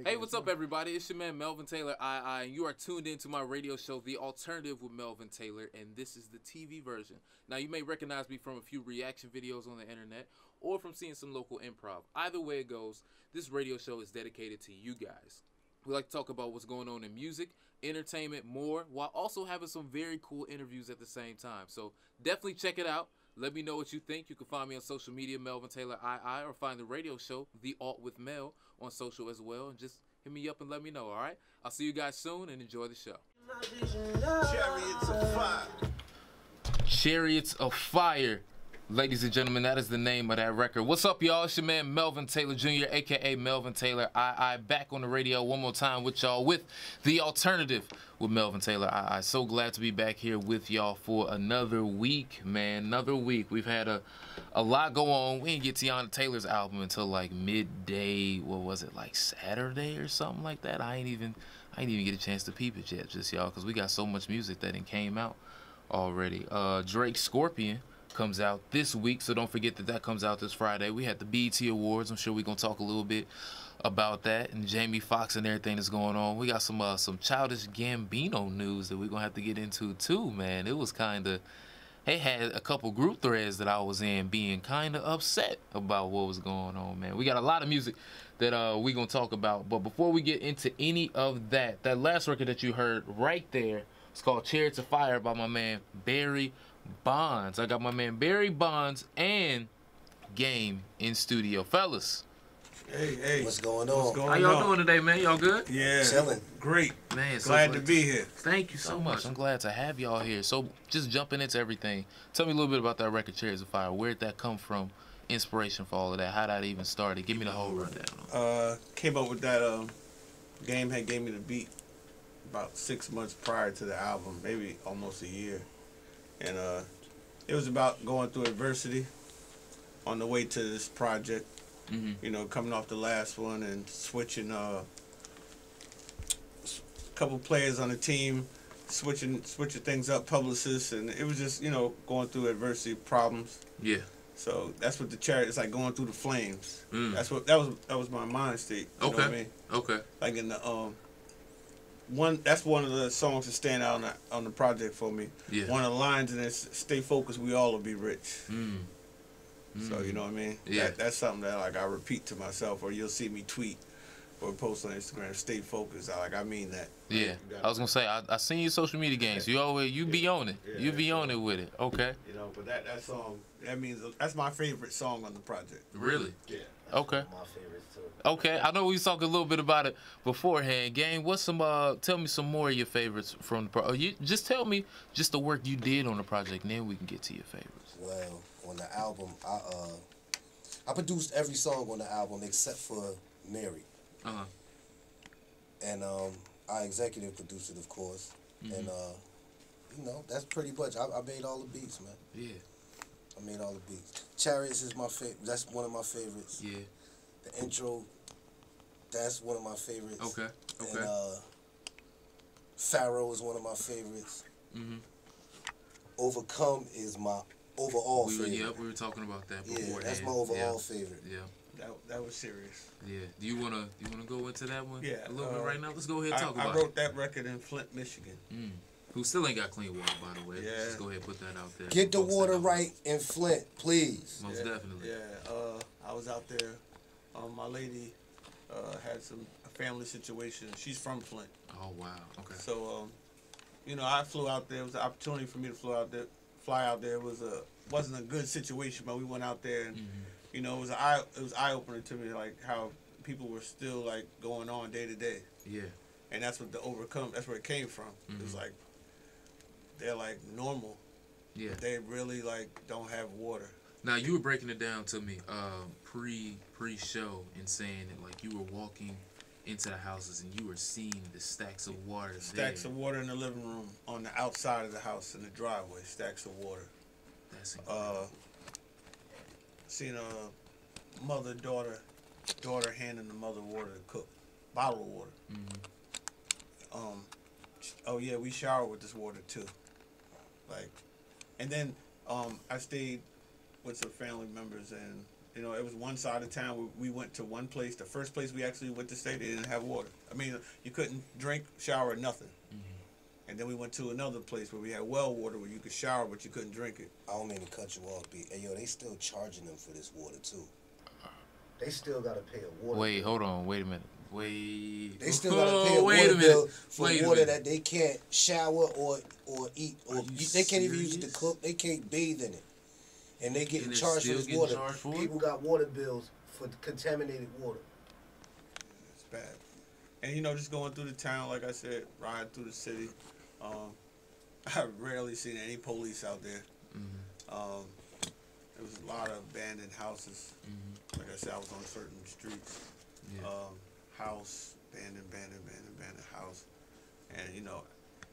Hey, what's up, everybody? It's your man Melvin Taylor, and you are tuned into my radio show, The Alternative with Melvin Taylor, and this is the TV version. Now, you may recognize me from a few reaction videos on the internet or from seeing some local improv. Either way it goes, this radio show is dedicated to you guys. We like to talk about what's going on in music, entertainment, more, while also having some very cool interviews at the same time. So definitely check it out. Let me know what you think. You can find me on social media, Melvin Taylor II, or find the radio show, The Alt with Mel, on social as well. And just hit me up and let me know, all right? I'll see you guys soon and enjoy the show. Chariots of Fire. Chariots of Fire. Ladies and gentlemen, that is the name of that record. What's up, y'all? It's your man Melvin Taylor Jr., a.k.a. Melvin Taylor II, back on the radio one more time with y'all with The Alternative with Melvin Taylor II. So glad to be back here with y'all for another week, man. Another week. We've had a lot go on. We didn't get Tiana Taylor's album until like midday, what was it, like Saturday or something like that? I ain't even get a chance to peep it yet, just y'all, because we got so much music that it came out already. Drake's Scorpion comes out this week, so don't forget that comes out this Friday. We had the BET Awards. I'm sure we're gonna talk a little bit about that and Jamie Foxx and everything that's going on. We got some Childish Gambino news that we're gonna have to get into too, man. It was kind of, they had a couple group threads that I was in being kind of upset about what was going on, man. We got a lot of music that we gonna talk about, but before we get into any of that, that last record that you heard right there, it's called Chariots of Fire by my man Barry Bondz. I got my man Barry Bondz and Game in studio. Fellas. Hey. What's going on? How y'all doing today, man? Y'all good? Yeah. Chilling. Great. Man, glad to be here. Thank you so much. I'm glad to have y'all here. So just jumping into everything. Tell me a little bit about that record, Chariots of Fire. Where'd that come from? Inspiration for all of that. How'd that even started? Give me the whole rundown. Came up with that, Game had gave me the beat about 6 months prior to the album, maybe almost a year. And it was about going through adversity on the way to this project. Mm-hmm. You know, coming off the last one and switching a couple players on the team, switching things up, publicists, and it was just, you know, going through adversity problems. Yeah. So that's what the Chariot is like, going through the flames. Mm. That was my mind state. You know what I mean? Okay. Like in the that's one of the songs that stand out on the project for me. Yeah. One of the lines in it, "Stay focused, we all will be rich." Mm. So you know what I mean? Yeah. That's something that like I repeat to myself, or you'll see me tweet or post on Instagram. Stay focused. I mean that. Yeah. I was gonna say I seen your social media games. You be on it. Yeah, you be on it with it. Okay. You know, but that song, that's my favorite song on the project. Really? Yeah. Okay. My favorites too. Okay, I know we was talking a little bit about it beforehand. Gang, what's some? Tell me some more of your favorites from the project. You just tell me just the work you did on the project, and then we can get to your favorites. Well, on the album, I produced every song on the album except for Mary. Uh-huh. And I executive produced it, of course. Mm-hmm. And you know, that's pretty much. I made all the beats, man. Yeah. I made all the beats. Chariots is my favorite. That's one of my favorites. Yeah. The intro, that's one of my favorites. Okay. Okay. And Pharaoh is one of my favorites. Mm-hmm. Overcome is my overall favorite. Yeah, we were talking about that beforehand. Yeah, that's my overall favorite. Yeah. That was serious. Yeah. Do you wanna go into that one? Yeah. A little bit right now. Let's go ahead and talk about I wrote that record in Flint, Michigan. it. Who still ain't got clean water, by the way. Yeah. Let's just go ahead and put that out there. Get the Folks that water know. right in Flint, please. Most definitely. Yeah. I was out there. My lady had a family situation. She's from Flint. Oh wow. Okay. So, you know, I flew out there. It was an opportunity for me to fly out there. It wasn't a good situation, but we went out there, and you know, it was eye opener to me, like how people were still like going on day to day. Yeah. And that's what that's where it came from. It was like they're like normal. Yeah. But they really like don't have water. Now you were breaking it down to me pre-show and saying that like you were walking into the houses and you were seeing the stacks of water Stacks of water in the living room, on the outside of the house, in the driveway. Stacks of water. That's incredible. Seen a daughter handing the mother water to cook, bottle of water. Oh yeah, we shower with this water too. Like, and then I stayed with some family members, and You know, it was one side of town where we went to one place. The first place we actually went to stay, they didn't have water. I mean, you couldn't drink, shower, nothing. And then we went to another place where we had well water where you could shower, but you couldn't drink it. I don't mean to cut you off, B. Hey, yo, they still charging them for this water, too. They still got to pay a water bill. Hold on. Wait a minute. Wait. They still got to pay a water bill for water that they can't shower or eat. Or they can't even use it to cook. They can't bathe in it. And they getting charged for this water. People got water bills for contaminated water. It's bad. And, you know, just going through the town, like I said, riding through the city, I rarely seen any police out there. There was a lot of abandoned houses. Like I said, I was on certain streets. House, abandoned house. And, you know,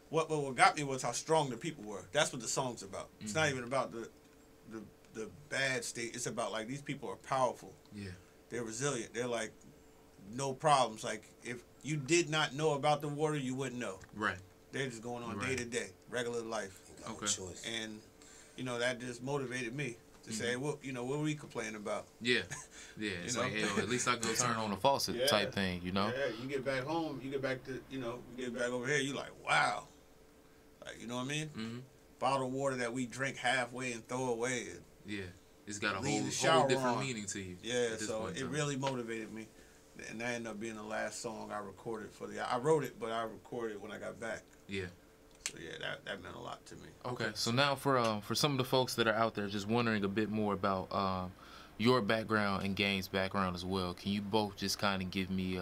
what got me was how strong the people were. That's what the song's about. It's not even about the bad state. It's about, like, these people are powerful. They're resilient. They're, like, no problems. Like, if you did not know about the water, you wouldn't know. Right. They're just going on day to day, regular life. Okay. Choice. And, you know, that just motivated me to say, well, you know, what are we complaining about? Yeah. It's like, hey, at least I can go turn on the faucet type thing, you know? Yeah, you get back home, you get back to, you know, you get back over here, you like, wow. Like, you know what I mean? Bottled water that we drink halfway and throw away. And it's got a whole different meaning to you. Yeah, so it really motivated me. And that ended up being the last song I recorded I wrote it, but I recorded it when I got back. Yeah. So yeah, that meant a lot to me. Okay, so now for some of the folks that are out there just wondering a bit more about your background and Game's background as well, can you both just kind of give me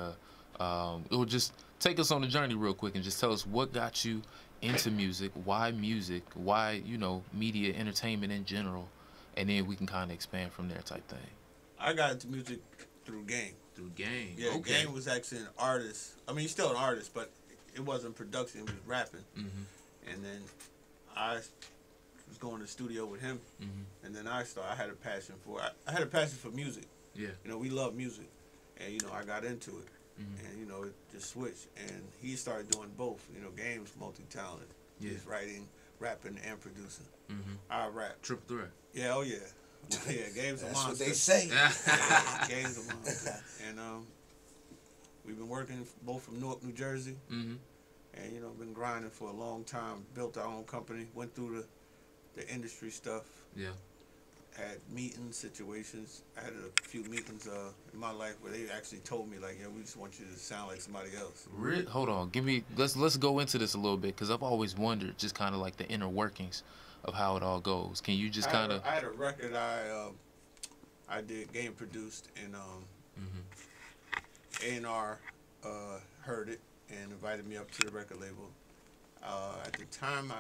or just take us on the journey real quick and just tell us what got you into music, why, you know, media, entertainment in general, and then we can kind of expand from there type thing. I got into music through Game. Yeah, okay. Game was actually an artist. I mean, he's still an artist, but it wasn't production, it was rapping. And then I was going to the studio with him, and then I had a passion for music. Yeah. You know, we love music, and, you know, I got into it, and, you know, it just switched, and he started doing both. You know, Game's multi-talented. He's writing, rapping, and producing. I rap. Triple threat. Yeah, oh yeah. Yeah, Game's a monster. That's what they say. Game's a monster. And we've been working both from Newark, New Jersey. And, you know, been grinding for a long time. Built our own company. Went through the industry stuff. Yeah. Had meetings, situations. I had a few meetings in my life where they actually told me, like, yeah, we just want you to sound like somebody else. Really? Hold on. Let's go into this a little bit, because I've always wondered just kind of like the inner workings of how it all goes. Can you just kind of... I had a record I did, Game produced, and A&R heard it and invited me up to the record label. At the time,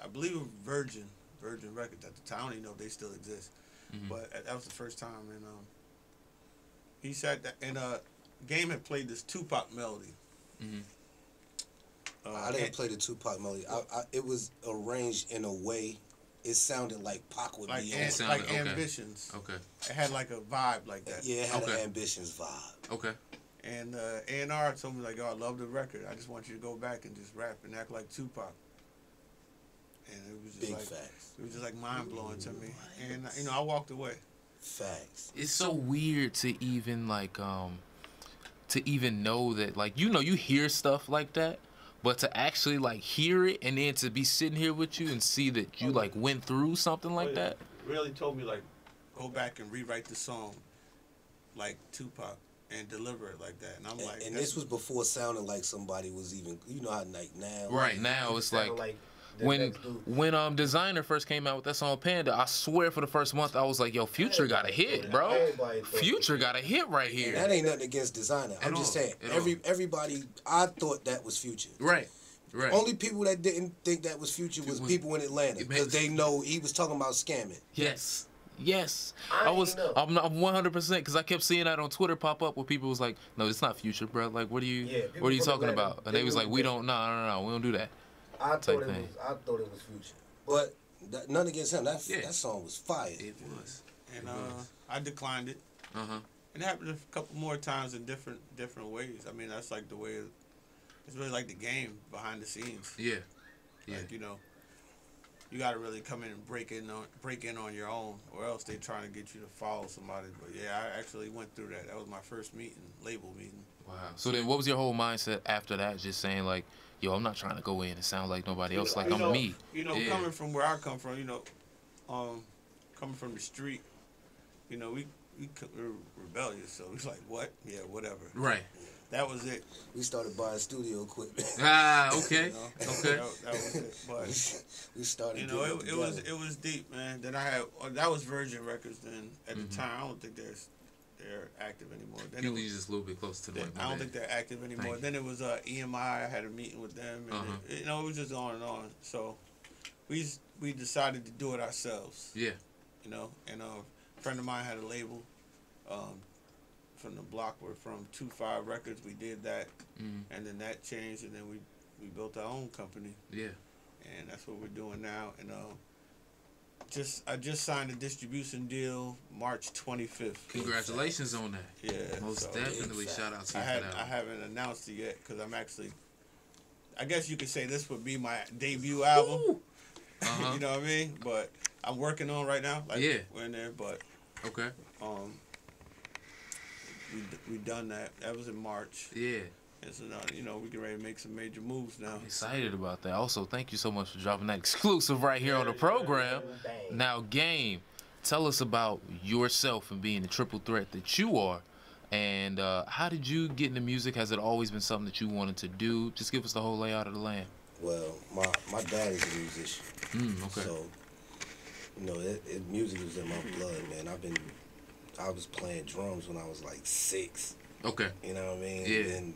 I believe it was Virgin Records at the time. I don't even know if they still exist. But that was the first time, and he said that, and Game had played this Tupac melody. I didn't play the Tupac melody. It was arranged in a way, it sounded like Pac would be on. Like Ambitions. Okay. It had like a vibe like that. Yeah, it had an Ambitions vibe. Okay. And A&R told me, like, yo, I love the record. I just want you to go back and just rap and act like Tupac. And it was just facts. It was just like mind blowing to me. And, you know, I walked away. Facts. It's so weird to even like to even know that, like, you know, you hear stuff like that, but to actually like hear it and then to be sitting here with you and see that you like went through something like that. Really told me, like, go back and rewrite the song like Tupac and deliver it like that. And I'm like, and this was before sounding like somebody was even, you know how like now. Right, now it's like when Designer first came out with that song Panda, I swear for the first month I was like, yo, Future got a hit, bro. Future got a hit right here. And that ain't nothing against Designer. I'm just saying, everybody, I thought that was Future. Right. Only people that didn't think that was Future was people in Atlanta, because they know he was talking about scamming. Yes. I'm 100%, because I kept seeing that on Twitter pop up where people was like, no, it's not Future, bro. Like, what are you talking about? And they was like, we don't, no, we don't do that. I thought it was Future, but none against him. That song was fire. It was, and I declined it. And it happened a couple more times in different ways. I mean, that's like the way. It's really like the Game behind the scenes. Yeah. Like, you know, you got to really come in and break in on your own, or else they trying to get you to follow somebody. But yeah, I actually went through that. That was my first label meeting. Wow. So then, what was your whole mindset after that? Just saying like, yo, I'm not trying to go in and sound like nobody else. Like I'm me. Coming from where I come from, coming from the street, we're rebellious. So it's like, what? Yeah, whatever. Right. That was it. We started buying studio equipment. Okay. Okay. That was it. But we started. It was deep, man. Then that was Virgin Records. Then at the time, I don't think they're active anymore. Then Can you just a little bit closer to the mic? I don't think they're active anymore. Then it was EMI. I had a meeting with them, and it was just on and on. So we decided to do it ourselves. Yeah. And a friend of mine had a label. From the block, we're from 25 Records. We did that, and then that changed, and then we built our own company. Yeah, and that's what we're doing now. And I just signed a distribution deal March 25th. Congratulations on that. Yeah, most definitely. Shout out to you. I haven't announced it yet because I'm actually. I guess you could say this would be my debut album. You know what I mean? But I'm working on right now. Like, we're in there, but okay. We done that. That was in March. Yeah. And so now, we get ready to make some major moves now. Excited about that. Also, thank you so much for dropping that exclusive right here on the program. Now, Game, tell us about yourself and being the triple threat that you are. And how did you get into music? Has it always been something that you wanted to do? Just give us the whole layout of the land. Well, my dad is a musician. Okay. So, music was in my blood, man. I was playing drums when I was like 6. Okay. You know what I mean? Yeah. And then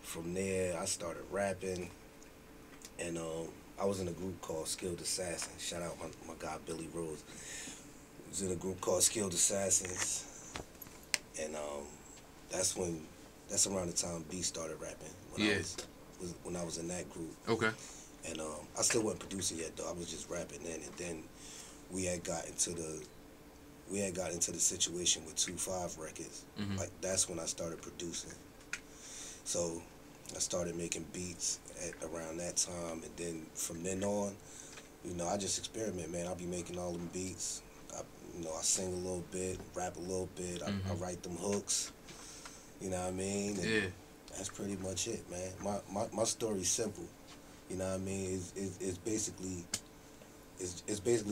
from there, I started rapping. And I was in a group called Skilled Assassins. Shout out my guy, Billy Rose. I was in a group called Skilled Assassins. And that's around the time B started rapping. When I was in that group. Okay. And I still wasn't producing yet, though. I was just rapping then. And then we had got into the situation with 25 Records. Like, that's when I started producing. So I started making beats around that time, and then from then on, I just experiment, man. I'll be making all them beats. I sing a little bit, rap a little bit. I write them hooks. You know what I mean? And that's pretty much it, man. My story's simple. You know what I mean? It's basically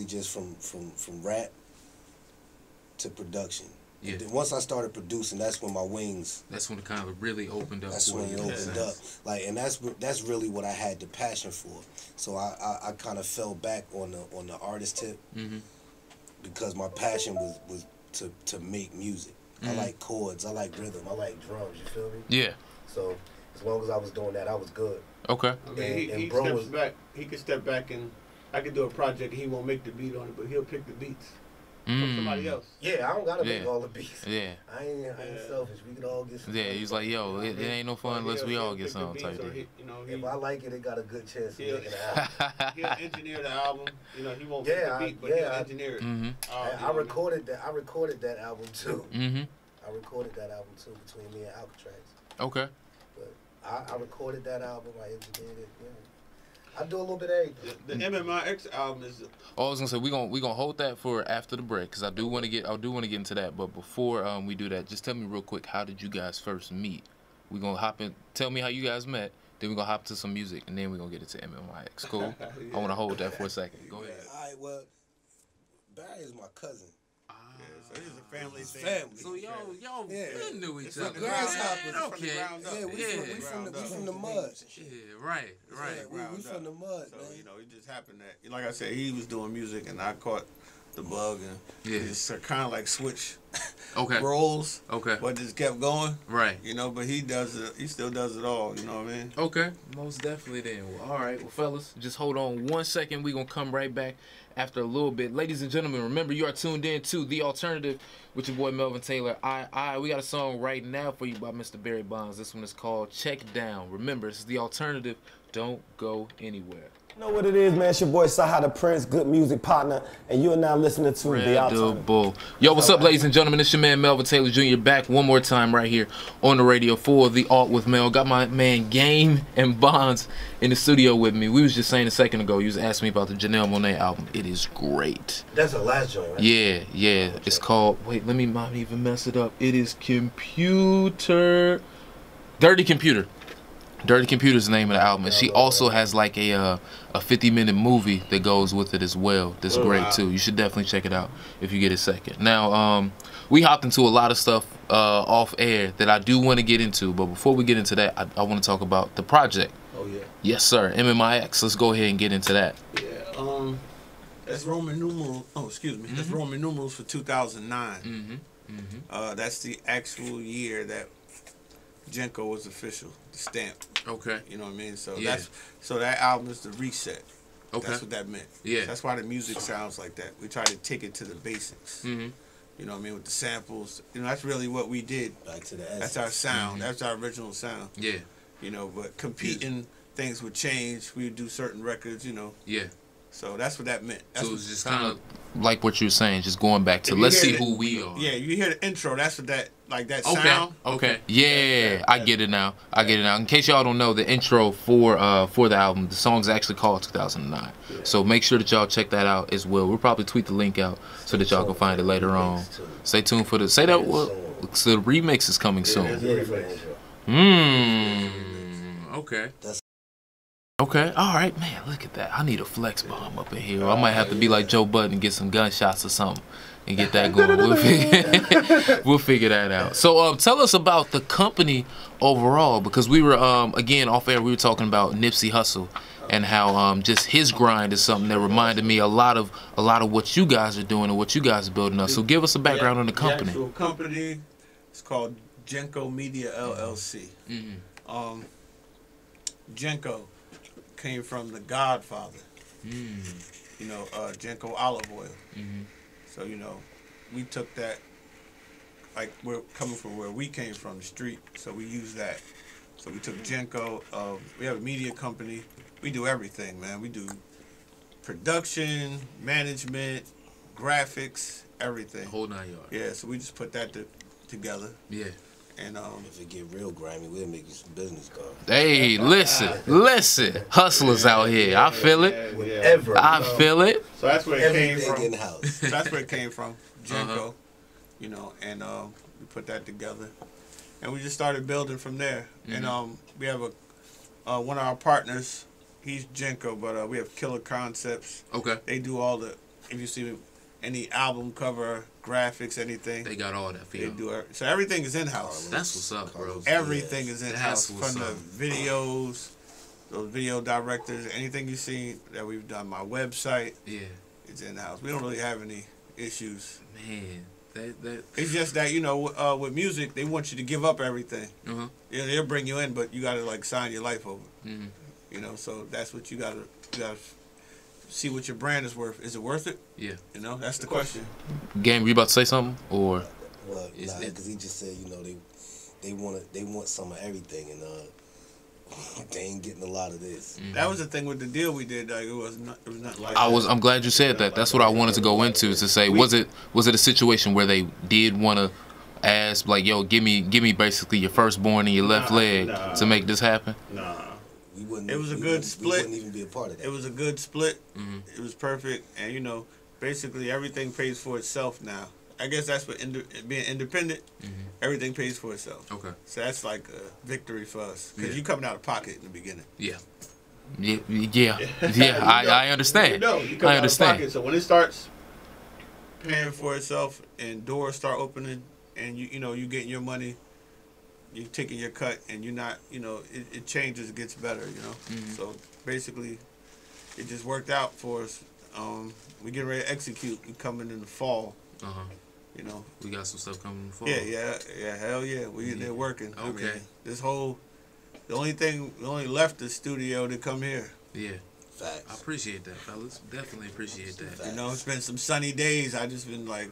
just from rap to production. Yeah. And then once I started producing, that's when my wings. That's when it kind of really opened up. That's when it opened up. Like, and that's really what I had the passion for. So I kind of fell back on the artist tip because my passion was to make music. I like chords. I like rhythm. I like drums. You feel me? Yeah. So as long as I was doing that, I was good. Okay. I mean, he steps back. He could step back and I could do a project and he won't make the beat on it, but he'll pick the beats. From somebody else. Yeah, I don't gotta make all the beats. Yeah. I ain't selfish. We could all get some. Yeah, he's like, yo, it ain't no fun unless we all get some type of. If I like it, it got a good chance of making an album. He'll engineer the album. He won't pick the beat, but he'll engineer it. I recorded that. I recorded that album too. I recorded that album too between me and Alcatraz. Okay. But I recorded that album. I engineered it. Yeah. I do a little bit of everything. The MMIX album is. Oh, I was gonna say we gonna hold that for after the break because I do want to get into that. But before we do that, just tell me real quick, how did you guys first meet? We gonna hop in. Tell me how you guys met. Then we gonna hop to some music, and then we gonna get into MMIX. Cool. I want to hold that for a second. Go ahead. All right. Well, Barry is my cousin. So this is a family thing. So y'all knew each other. Grasshoppers. Okay. Yeah, we from the mud. Yeah, right. We from the mud, so, man. It just happened that, like I said, he was doing music and I caught the bug and just kind of like switch roles. Okay. But just kept going. Right. But he does it. He still does it all. You know what I mean? Okay. Most definitely then. Well, all right. Well, fellas, just hold on 1 second. We're going to come right back after a little bit. Ladies and gentlemen, remember you are tuned in to The Alternative with your boy Melvin Taylor. We got a song right now for you by Mr. Barry Bondz. This one is called Check Down. Remember, this is The Alternative. Don't go anywhere. You know what it is, man. It's your boy Saha the Prince, good music partner, and you are now listening to The Alternative. Yo, what's up, ladies and gentlemen? It's your man Melvin Taylor Jr. back one more time right here on the radio for The Alt with Mel. Got my man Game and Bondz in the studio with me. We was just saying a second ago, you was asking me about the Janelle Monáe album. It is great. That's her last joint, right? Yeah. It's called, wait, let me not even mess it up. It is Dirty Computer. Dirty Computer's the name of the album. And she also has like a 50-minute movie that goes with it as well. That's great too. You should definitely check it out if you get a second. Now, we hopped into a lot of stuff off air that I do want to get into, but before we get into that, I want to talk about the project. Oh yeah. Yes, sir. MMIX. Let's go ahead and get into that. Yeah. That's Roman numerals. Oh, excuse me. That's Roman numerals for 2009. That's the actual year that Genco was official, the stamp. Okay. You know what I mean? So that album is the reset. Okay. That's what that meant. Yeah. That's why the music sounds like that. We try to take it to the basics. You know what I mean? With the samples. You know, that's really what we did. Back to the essence. That's our sound. That's our original sound. Yeah. You know, but competing, things would change. We would do certain records, you know. Yeah. So that's what that meant. That's so it was just kind of like what you were saying, just going back to let's see who we are. Yeah, you hear the intro. That's what that, like that sound. Okay. Yeah, I get it now. In case y'all don't know, the intro for the album, the song's actually called 2009. Yeah. So make sure that y'all check that out as well. We'll probably tweet the link out so that y'all can find it later on. Stay tuned for the so the remix is coming soon. Okay. Okay, all right, man, look at that. I need a flex bomb up in here. I might have to be like Joe Budden and get some gunshots or something and get that going. We'll figure that out. So tell us about the company overall, because we were, again, off air, we were talking about Nipsey Hussle and how just his grind is something that reminded me a lot of what you guys are doing and what you guys are building up. So give us a background on the company. The actual company is called Genco Media LLC. Genco came from the Godfather, you know, Genco olive oil. So, you know, we took that, like we're coming from where we came from, the street, so we use that. So we took Genco, we have a media company, we do everything, man. We do production, management, graphics, everything. Whole 9 yards. Yeah, so we just put that together. Yeah. And if it get real grimy, we'll make you some business cards. Hey, listen, hustlers out here. I feel it. I feel it. So that's where it came from. So that's where it came from, Genco. You know, and we put that together, and we just started building from there. And we have one of our partners. He's Genco, but we have Killer Concepts. Okay. They do all the. If you see any album cover, graphics, anything. They got all that for you. They do it. So everything is in-house. That's what's up, bro. Everything is in-house. From the videos, those video directors, anything you see that we've done, my website, it's in-house. We don't really have any issues. Man, it's just that, you know, with music, they want you to give up everything. Yeah, they'll bring you in, but you got to, like, sign your life over. You know, so that's what you got to see what your brand is worth. Is it worth it? Yeah. You know, that's the question. Game, you about to say something, or? Well, nah, because he just said, you know, they want some of everything, and they ain't getting a lot of this. That was the thing with the deal we did. Like, it was not like. I'm glad you said that. That's what I wanted to go into, to say, was it a situation where they did want to ask, like, yo, give me basically your firstborn and your left leg to make this happen? Nah. It was a good split. We wouldn't even be a part of that. It was a good split. It was perfect, and you know, basically everything pays for itself now. I guess that's what being independent. Everything pays for itself. Okay. So that's like a victory for us, because you coming out of pocket in the beginning. Yeah. I understand. You come out of pocket, so when it starts paying for itself and doors start opening, and you know you getting your money. You're taking your cut, and you're not, you know, it changes, it gets better, you know. So basically, it just worked out for us. We get ready to execute. We coming in the fall. You know, we got some stuff coming in the fall. Yeah. Hell yeah, they're working. Okay. I mean, the only left the studio to come here. Yeah. Facts. I appreciate that, fellas. Definitely appreciate that. You know, it's been some sunny days. I just been like,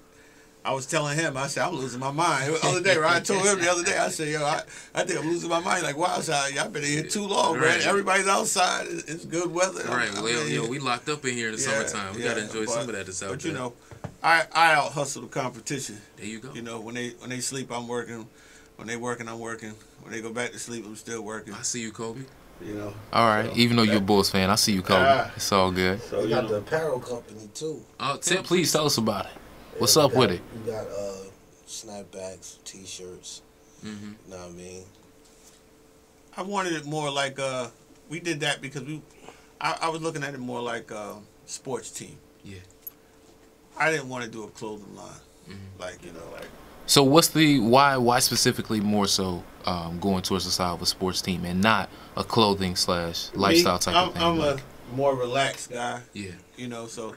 I was telling him, I said, I'm losing my mind. The other day, right? I told him the other day, I said, yo, I think I'm losing my mind. Like, wow, I've been in here too long, man. Everybody's outside. It's good weather. Right. Well, we locked up in here in the summertime. We got to enjoy some of that this out. But, you know, I out hustle the competition. There you go. You know, when they sleep, I'm working. When they working, I'm working. When they go back to sleep, I'm still working. I see you, Kobe. You know. All right. So, even though you're a Bulls fan, I see you, Kobe. It's all good. So we got the apparel company, too. Please tell us about it. What's up with it? We got snapbacks, T-shirts. You know what I mean? I wanted it more like we did that because I was looking at it more like a sports team. Yeah. I didn't want to do a clothing line, like So what's the why specifically more so going towards the side of a sports team and not a clothing / lifestyle type of thing? I'm a more relaxed guy. Yeah. You know, so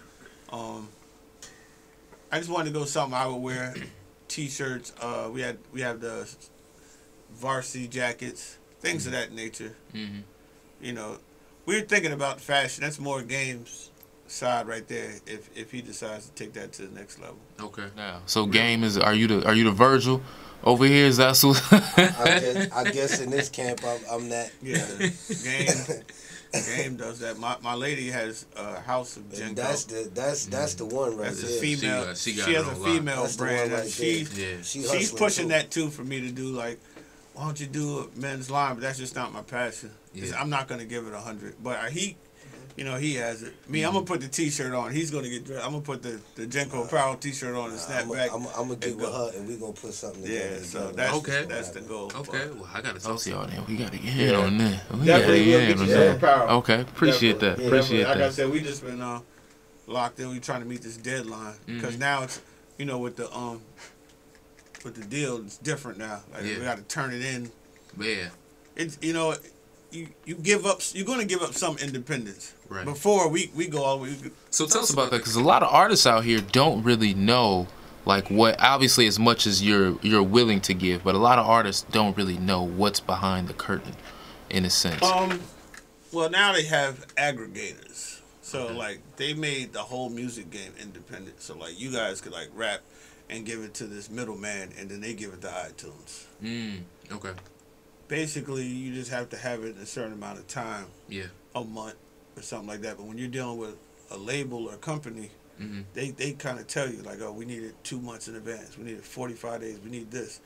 I just wanted to go something I would wear. T-shirts. We have the varsity jackets, things of that nature. You know, we were thinking about fashion. That's more games side right there. If he decides to take that to the next level. Okay. Now, so game is are you the Virgil over here? Is that so? I guess in this camp I'm that. Yeah. Game does that. My lady has a house of Genco. That's the one right there. That's a female. She has a female brand. Right she's pushing that too for me to do. Like, why don't you do a men's line? But that's just not my passion. I'm not gonna give it 100. But he has it. Me, I'm gonna put the T-shirt on. He's gonna get dressed. I'm gonna put the Genco Apparel T-shirt on and snap back. I'm gonna get with her and we gonna put something together. Yeah, so that's the goal. Okay, well I gotta talk to y'all then. We gotta get in on that. Okay, appreciate that. Appreciate that. Like I said, we just been locked in. We trying to meet this deadline because now it's with the deal, it's different now. Like we got to turn it in. Yeah. It's you give up. You're gonna give up some independence. Right. Before we go all the way. So tell us about that, because a lot of artists out here don't really know like what. Obviously, as much as you're willing to give, but a lot of artists don't really know what's behind the curtain, in a sense. Well, now they have aggregators. So like they made the whole music game independent. So like you guys could like rap and give it to this middleman, and then they give it to iTunes. Okay. Basically, you just have to have it in a certain amount of time. Yeah. A month or something like that. But when you're dealing with a label or company, they kind of tell you like, oh, we need it 2 months in advance. We need it 45 days. We need this,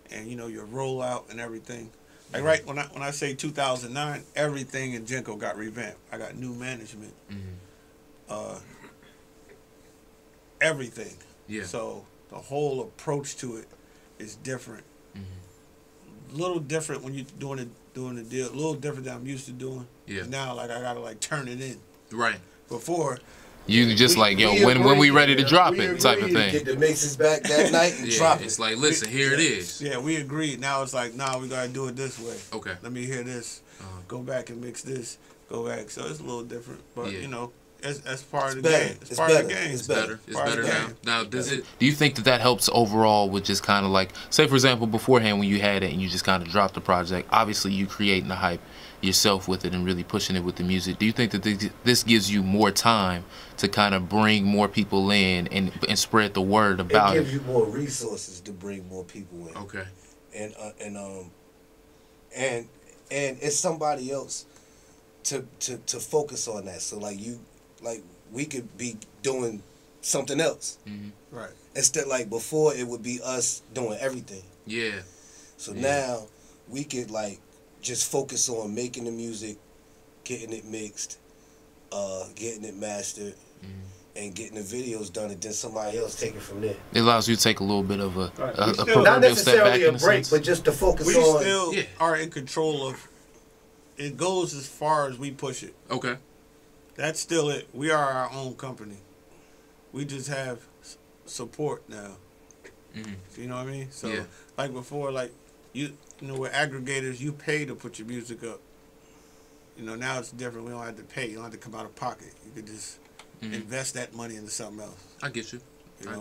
and your rollout and everything. Like right when I say 2009, everything in Genco got revamped. I got new management. Everything. Yeah. So the whole approach to it is different. A little different when you're doing the deal. A little different than I'm used to doing. Yeah. Now like I gotta like turn it in. Right. Before. You just when we ready to drop it type of thing. Get the mixes back that night and drop it. It's like, listen, here it is. Yeah, we agreed. Now it's like, we gotta do it this way. Okay. Let me hear this. Go back and mix this. Go back. So it's a little different, but that's part of the game. It's part of the game. It's better. It's better now. Now, do you think that helps overall with just kind of like, say for example, beforehand when you had it and you just kind of dropped the project, obviously you creating the hype yourself with it and really pushing it with the music. Do you think that this gives you more time to kind of bring more people in and spread the word about it? It gives you more resources to bring more people in. Okay. And it's somebody else to focus on that. So like we could be doing something else. Right. Instead, like before, it would be us doing everything. Yeah. So now we could like just focus on making the music, getting it mixed, getting it mastered, and getting the videos done, and then somebody else take it from there. It allows you to take a little bit of a not necessarily a break, but just to focus on. We still are in control of. It goes as far as we push it. Okay. That's still it. We are our own company. We just have support now. You know what I mean? So like before, like with aggregators, you pay to put your music up. Now it's different. We don't have to pay. You don't have to come out of pocket. You could just invest that money into something else. I get you.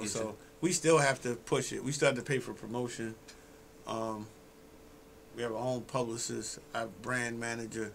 So we still have to push it. We still have to pay for promotion. We have our own publicist, our brand manager.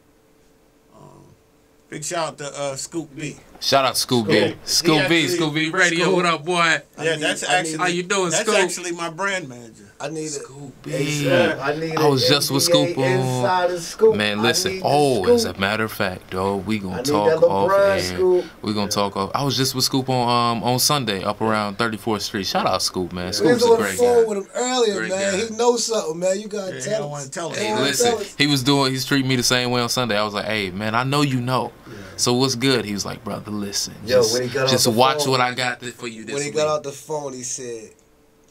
Big shout out to Scoop B. Shout out Scoop B. Scoop B Radio. What up, boy? Yeah, that's actually how you doing, That's Scoop? actually my brand manager. I need Scoop B. I was just with Scoop on. Scoop. Man, listen. As a matter of fact, dog, we gonna talk off air. We gonna talk off. I was just with Scoop on Sunday up around 34th Street. Shout out Scoop, man. Scoop's a great guy. with him earlier, great man. Guy. He knows something, man. You gotta tell him. I want to tell him. Hey, listen. He's treating me the same way on Sunday. I was like, hey, man, I know you know. Yeah. So what's good? He was like, brother, listen. Just watch what I got for you this week. When he got off the phone, he said,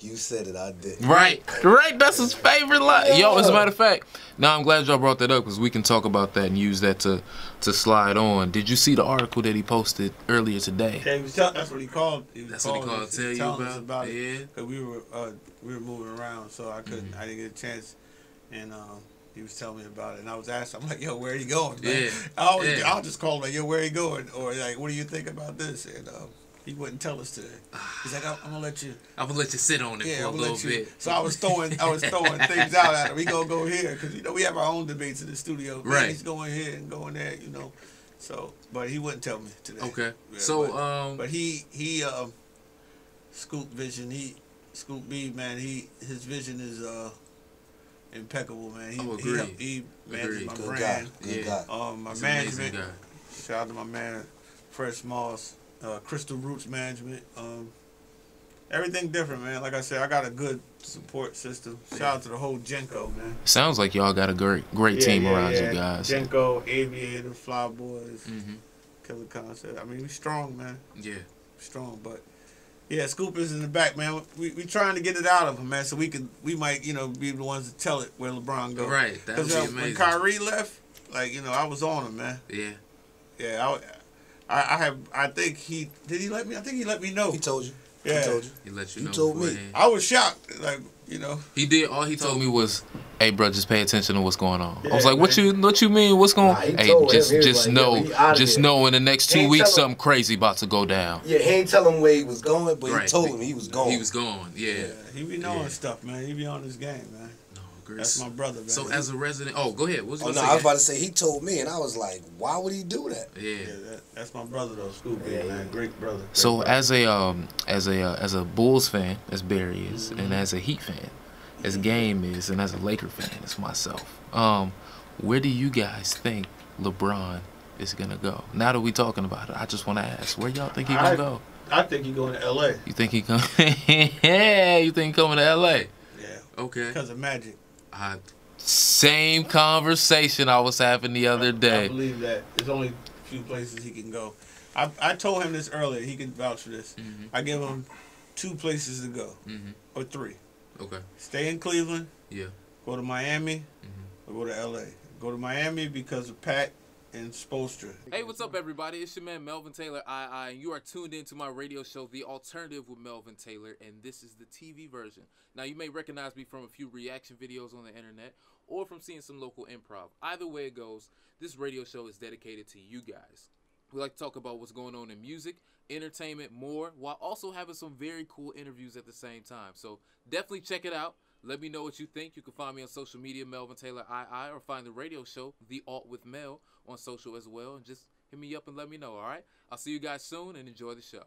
you said it, I did. Right. That's his favorite line. Yeah. Yo, as a matter of fact, now I'm glad y'all brought that up because we can talk about that and use that to slide on. Did you see the article that he posted earlier today? Yeah, that's what he called. That's what he called. Tell you about it. Yeah. Cause we were moving around, so I couldn't. I didn't get a chance, and he was telling me about it, and I was asking, I'm like, yo, where are you going, man? Yeah. I'll just call him like, yo, where are you going? Or like, what do you think about this? And he wouldn't tell us today. He's like, I'm gonna let you sit on it for a little bit. So I was throwing things out at him. We gonna go here because we have our own debates in the studio. Right. Man, he's going here and going there, So, but he wouldn't tell me today. Okay. Yeah, so but he Scoop Vision. Scoop B, man. His vision is impeccable, man. He manages my brand. Good guy. My management. Shout out to my man, Fresh Moss, Crystal Roots Management. Everything different, man. Like I said, I got a good support system. Shout out to the whole Genco, man. Sounds like y'all got a great team around you guys. Genco, Aviator, Fly Boys, Killer Concept. I mean, we strong, man. Yeah, strong, but. Yeah, Scoop is in the back, man. We trying to get it out of him, man, so we might, be the ones to tell it where LeBron goes. Right, that would be amazing. When Kyrie left, I was on him, man. Yeah. Yeah, I think he let me. I think he let me know. He told you. Yeah. He told you. He let you know. He told me. I was shocked, He did. All he told me was, "Hey, bro, just pay attention to what's going on." Yeah, I was like, "What you mean? What's going on?" Hey, just know in the next 2 weeks something crazy about to go down. Yeah, he ain't tell him where he was going, but he told him he was going. He was going. Yeah. He be knowing stuff, man. He be on his game, man. That's my brother, man. So as a resident, go ahead. I was about to say he told me, and I was like, why would he do that? Yeah, that's my brother though, Scoop, man, great brother. So as a Bulls fan, as Barry is, and as a Heat fan, as Game is, and as a Laker fan, as myself, where do you guys think LeBron is gonna go? Now that we talking about it, I just want to ask, where y'all think he gonna go? I think he going to L.A. You think he come? Yeah, you think he coming to L.A.? Yeah. Okay. Because of Magic. Same conversation I was having the other day. I believe that. There's only a few places he can go. I told him this earlier. He can vouch for this. I give him 2 places to go. Or 3. Okay. Stay in Cleveland. Yeah. Go to Miami. Or go to L.A. Go to Miami because of Pat and Spoelstra. Hey, what's up, everybody? It's your man, Melvin Taylor, and you are tuned into my radio show, The Alternative with Melvin Taylor, and this is the TV version. Now, you may recognize me from a few reaction videos on the internet or from seeing some local improv. Either way it goes, this radio show is dedicated to you guys. We like to talk about what's going on in music, entertainment, more, while also having some very cool interviews at the same time. So definitely check it out. Let me know what you think. You can find me on social media, Melvin Taylor II, or find the radio show, The Alt with Mel, on social as well. And just hit me up and let me know, all right? I'll see you guys soon and enjoy the show.